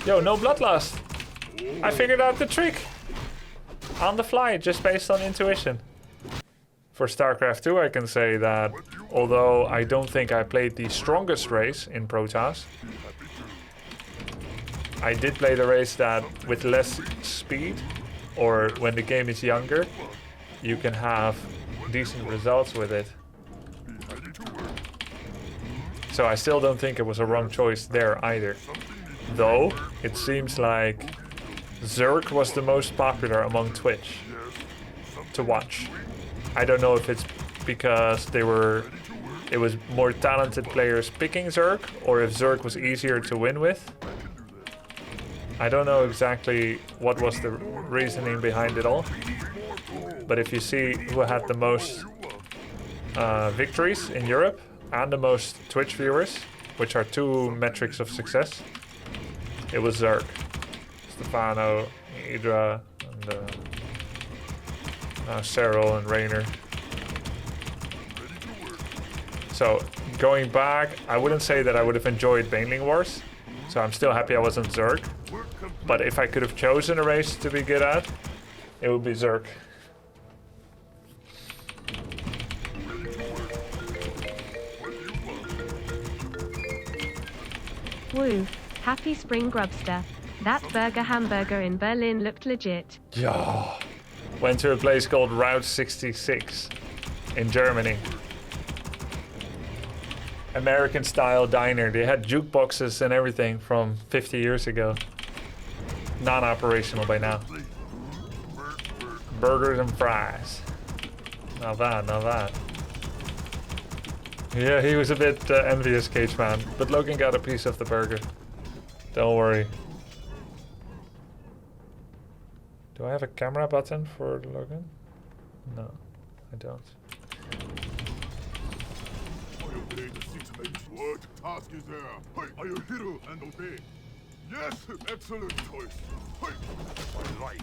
Yo, no bloodlust. I figured out the trick. On the fly, just based on intuition. For StarCraft 2, I can say that although I don't think I played the strongest race in Protoss, I did play the race that with less speed, or when the game is younger, you can have decent results with it. So I still don't think it was a wrong choice there either. Though, it seems like Zerg was the most popular among Twitch to watch. I don't know if it's because it was more talented players picking Zerg, or if Zerg was easier to win with. I don't know exactly what was the reasoning behind it all. But if you see who had the most victories in Europe and the most Twitch viewers, which are two metrics of success, it was Zerg. Stefano, Hydra, and now Cyril and Raynor. So going back, I wouldn't say that I would have enjoyed Baneling Wars. So I'm still happy I wasn't Zerg. But if I could have chosen a race to be good at, it would be Zerg. Woo. Happy spring grubster. That hamburger in Berlin looked legit. Yeah. Went to a place called Route 66 in Germany. American style diner. They had jukeboxes and everything from 50 years ago. Non-operational by now. Burgers and fries. Not bad, not bad. Yeah, he was a bit envious, Cage Man, but Logan got a piece of the burger. Don't worry. Do I have a camera button for Logan? No, I don't. What task is there? Hey, are you hero and obey? Yes, excellent choice. Hey,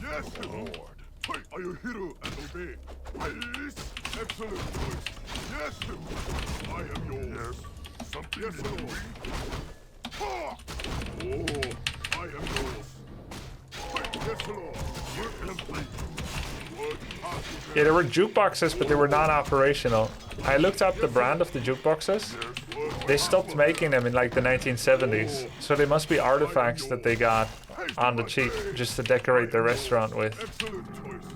yes, Lord. Hey, are you hero and obey? Yes, excellent choice. Yes, I am yours. Yes, something yes, Lord. Ha! Oh, I am yours. Hey, yes, Lord. Work complete. Yeah, there were jukeboxes, but they were non-operational. I looked up the brand of the jukeboxes. They stopped making them in like the 1970s, so they must be artifacts that they got on the cheap just to decorate the restaurant with.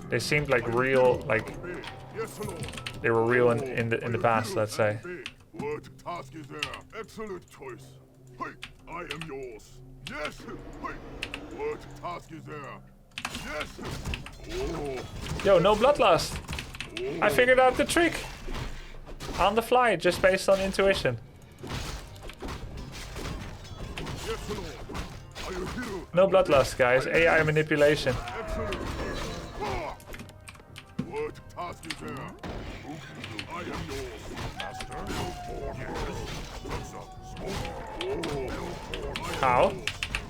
They seemed like real, like they were real in the past, let's say. What task is there? Excellent choice. Hey, I am yours. Yes. Hey, what task is there? Yes. Oh. Yo, no bloodlust. I figured out the trick. On the fly, just based on intuition. No bloodlust, guys. AI manipulation. What task is there? I am yours, master. How?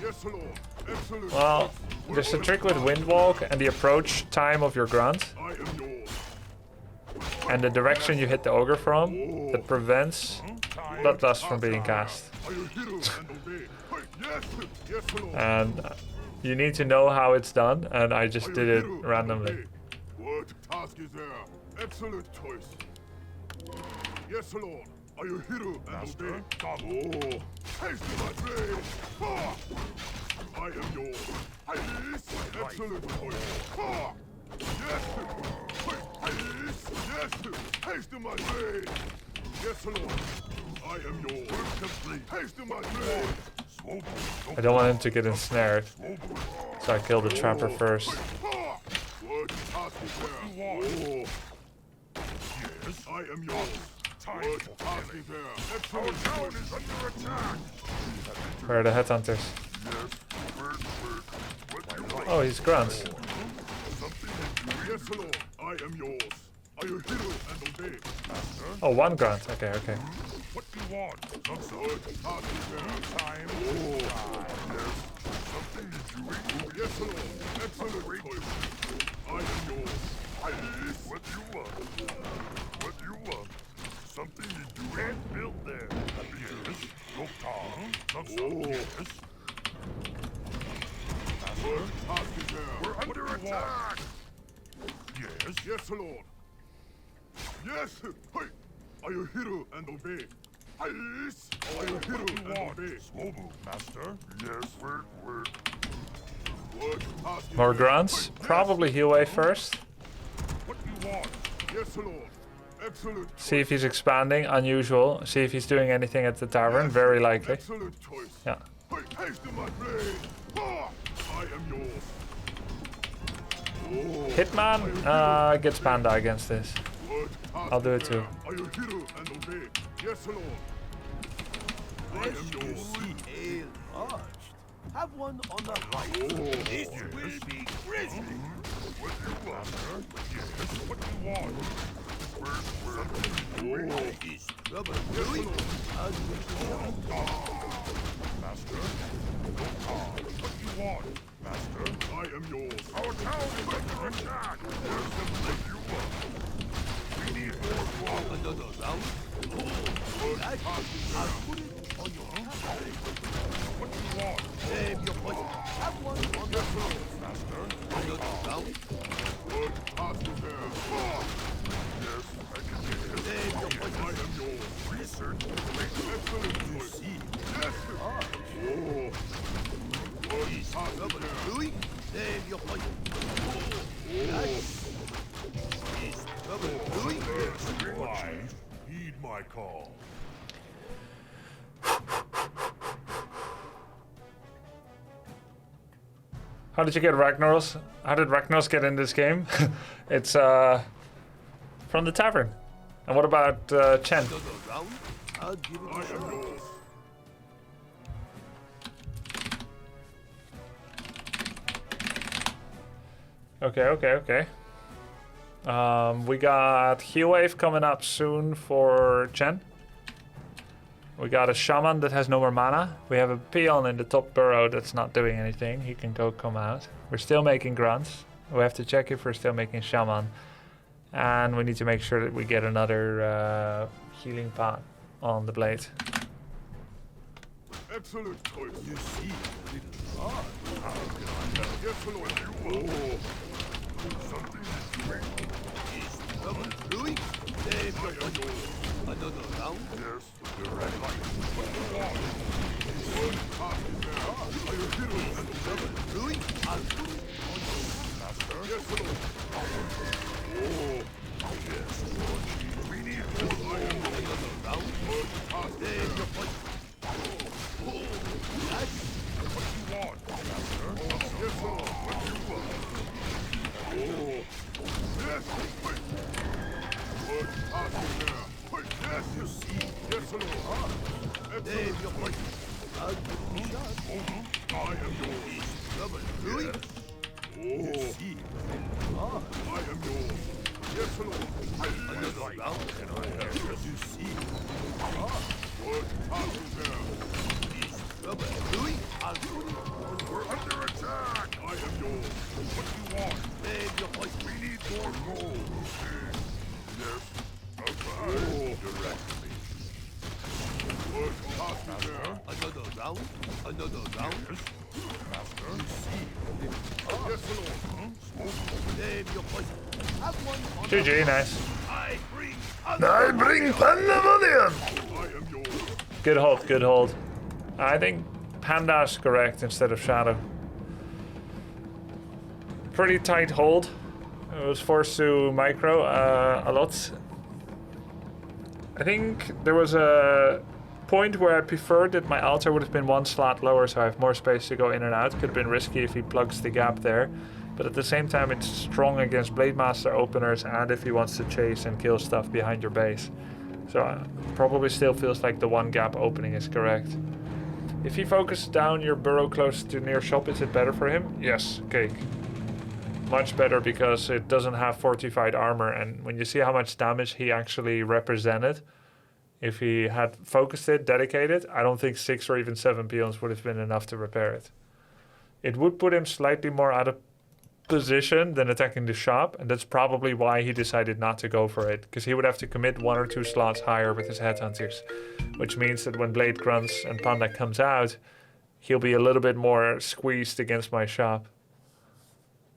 Yes, Lord. Excellent. Well, there's a trick with Windwalk and the approach time of your grunt. I am yours. And the direction you hit the ogre from that prevents bloodlust from being cast. And you need to know how it's done, and I just did it randomly. What task is there? Excellent choice. Yes, Lord. Are you hero and obey? Oh, haste my blade. I am yours. Excellent choice. Yes. Yes. Haste my blade. Yes, Lord. I am yours. Complete. Haste my blade. I don't want him to get ensnared, so I kill the trapper first. What task is there? Yes, I am yours. What task is there? Our town is under attack. Where are the headhunters? Oh, he's grunts. Yes, Lord. I am yours. Are you hero and obey? Oh, one grunt. Okay, okay. What do you want? Not so. What task is there? Time. Yes. Something is doing. Yes, Lord. Excellent choice. I am yours. What do you want? What do you want? Something is doing. Built there. Yes. Go We're under attack! Yes? Yes, Lord. Yes! Hey! Are you hero and obey? Yes! Are you hero and obey? Slow move, master. Yes, word. More grunts. Probably heal wave first. What you want? Yes, Lord. Excellent. See if he's expanding. Unusual. See if he's doing anything at the tavern. Very likely. Excellent choice. Yeah. Hey, haste to my blade. Ah, I am yours. Hitman gets Panda against this. I'll do it too. Are you hero and obey? Yes, Lord. I am yours. Have one on the right. This will be grisly. What you want, sir? Yes, what you want? Is trouble brewing? Master? What you want? Master? I am yours. Our town is under attack. There's something you want. We need more blood. Another round? I'll put it on your hand. What you want? Save your point. Have one on the floor. Master? Another round? Good. Pass me there. Yes, I can see this. Save your point. I am yours. Research. Excellent choice. See. Yes. Oh. Good. Is Pass me trouble there. brewing? Save your point. Nice. Is trouble brewing? Why? Heed my call. How did you get Ragnaros? How did Ragnaros get in this game? It's from the tavern. And what about Chen? Another round? I'll give it I a am shot. yours. Okay. We got Heal Wave coming up soon for Chen. We got a Shaman that has no more mana. We have a Peon in the top burrow that's not doing anything. He can come out. We're still making grunts. We have to check if we're still making Shaman. And we need to make sure that we get another healing pot on the blade. Excellent choice. You see, little hard. Yes, Lord. You want. Something is doing. Is trouble brewing? Save your point. Another round? Yes, you're ready. What you want? Good. Pass me there. Are you hero and Trouble brewing? I'll put it on your master? Yes, Lord. Oh. Yes, Lord. We need more iron. another round. Good. Pass me Save there. your point. Nice. What you want, master? Yes, Lord. What you want? Oh. Yes. Wait. Good. Pass me there. Wait. Yes. You see, Yes, Lord. save Excellent your point. choice. I'll give it a shot. I am yours. Is trouble brewing? You Oh. see, little hard. I am yours. Yes, Lord. Another round? You see, Good. Pass me there. is trouble brewing? I'll put it on your We're under attack. I am yours. What do you want? Save your point. We need more gold. Yes. Okay. Direct me. Good. Pass me there. Another round? Another round? Master. You see, little Yes, Lord. save your point. Have one on GG, nice. I bring I bring Pandemonium! I am yours. Good hold, good hold. I think Panda's correct instead of Shadow. Pretty tight hold. I was forced to micro a lot. I think there was a point where I preferred that my altar would have been one slot lower so I have more space to go in and out. Could have been risky if he plugs the gap there. But at the same time it's strong against Blade Master openers and if he wants to chase and kill stuff behind your base. So probably still feels like the one gap opening is correct. If he focuses down your burrow close to near shop, is it better for him? Yes, cake. Much better because it doesn't have fortified armor, and when you see how much damage he actually represented, if he had focused it, dedicated, I don't think 6 or even 7 peons would have been enough to repair it. It would put him slightly more out of position than attacking the shop, and that's probably why he decided not to go for it, because he would have to commit 1 or 2 slots higher with his headhunters, which means that when Blade Grunts and Panda comes out, he'll be a little bit more squeezed against my shop.